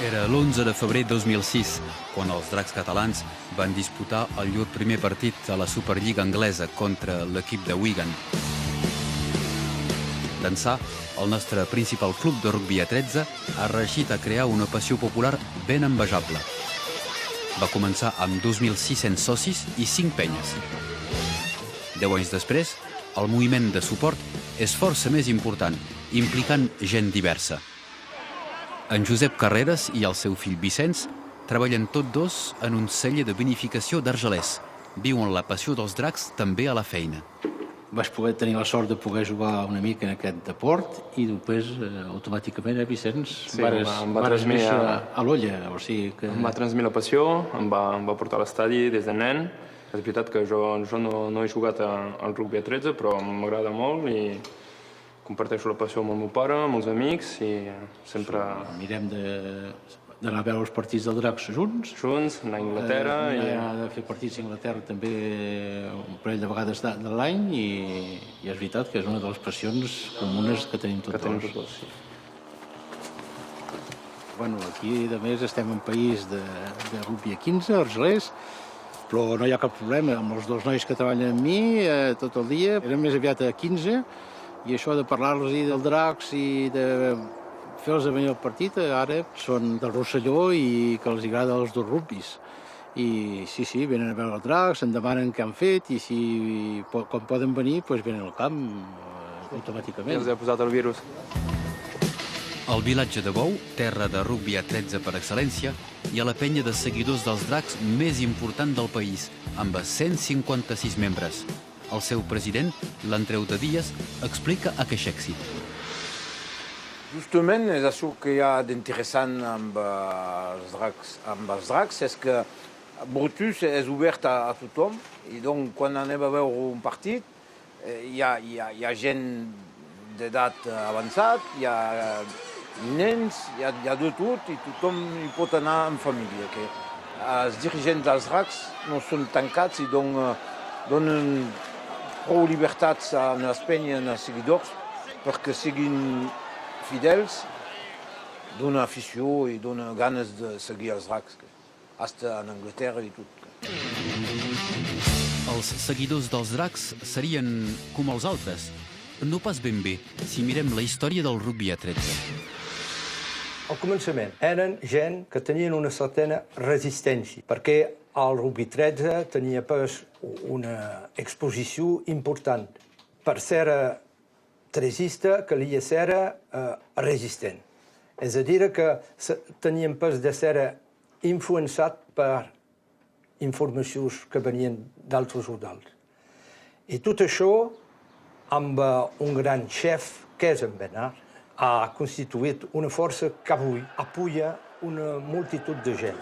Era l'11 de febrer 2006, quan els dracs catalans van disputar el llur primer partit a la Superliga anglesa contra l'equip de Wigan. D'ençà, el nostre principal club de rugbi a 13 ha reeixit a crear una passió popular ben envejable. Va començar amb 2.600 socis i 5 penyes. 10 anys després, el moviment de suport és força més important, implicant gent diversa. En Josep Carreras i el seu fill Vicenç treballen tots dos en un celler de vinificació d'Argelers. Viuen la passió dels dracs també a la feina. Vaig poder tenir la sort de poder jugar una mica en aquest deport i després, automàticament, Vicenç, em va transmetre a l'olla. O sigui que... Em va transmetre la passió, em va portar a l'estadi des de nen. És veritat que jo no he jugat al rugbi a 13, però m'agrada molt i comparteixo la passió amb el meu pare, amb els amics i sempre... Mirem d'anar a veure els partits del Dracs junts. Junts, anar a Anglaterra i... Anar a fer partits a Anglaterra també un parell de vegades de l'any i és veritat que és una de les passions comunes que tenim tots dos. Sí. Bueno, aquí, a més, estem en país de rugbi a 15, Argelers, però no hi ha cap problema amb els dos nois que treballen amb mi tot el dia. Eren més aviat a 15 i això de parlar-los del Dracs i de fer-los venir al partit, ara són del Rosselló i que els agrada els dos rugbis. I sí, venen a veure el Dracs, em demanen què han fet i quan poden venir, doncs venen al camp automàticament. Ja els he posat el virus. Al vilatge de Bou, terra de rugbi a 13 per excel·lència, hi ha la penya de seguidors dels dracs més important del país, amb 156 membres. El seu president, l'Andreu de Díaz, explica aquest èxit. Justament, és això que hi ha d'interessant amb els dracs, és que Brutus és obert a tothom, i doncs quan anem a veure un partit hi ha gent d'edat avançat, hi ha nens, hi ha de tot, i tothom hi pot anar en família. Els dirigents dels dracs no són tancats i donen prou llibertats a les penyes, als seguidors, perquè siguin fidels, dona afició i dona ganes de seguir els dracs, fins a Anglaterra i tot. Els seguidors dels dracs serien com els altres. No pas ben bé, si mirem la història del rugbi a 13. Al començament eren gent que tenien una certa resistència, perquè el rugbi 13 tenia pas una exposició important. Per ser tresista calia ser resistent. És a dir, que tenien pas de ser influençat per informacions que venien d'altres ordals. I tot això, amb un gran xef, que és en Bernard, ha constituït una força que avui apoya una multitud de gent.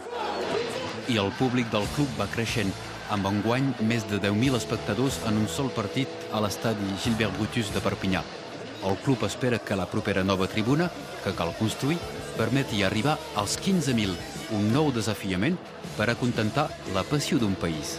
I el públic del club va creixent, amb enguany més de 10.000 espectadors en un sol partit a l'estadi Gilbert Brutus de Perpinyà. El club espera que la propera nova tribuna, que cal construir, permeti arribar als 15.000, un nou desafiament per acontentar la passió d'un país.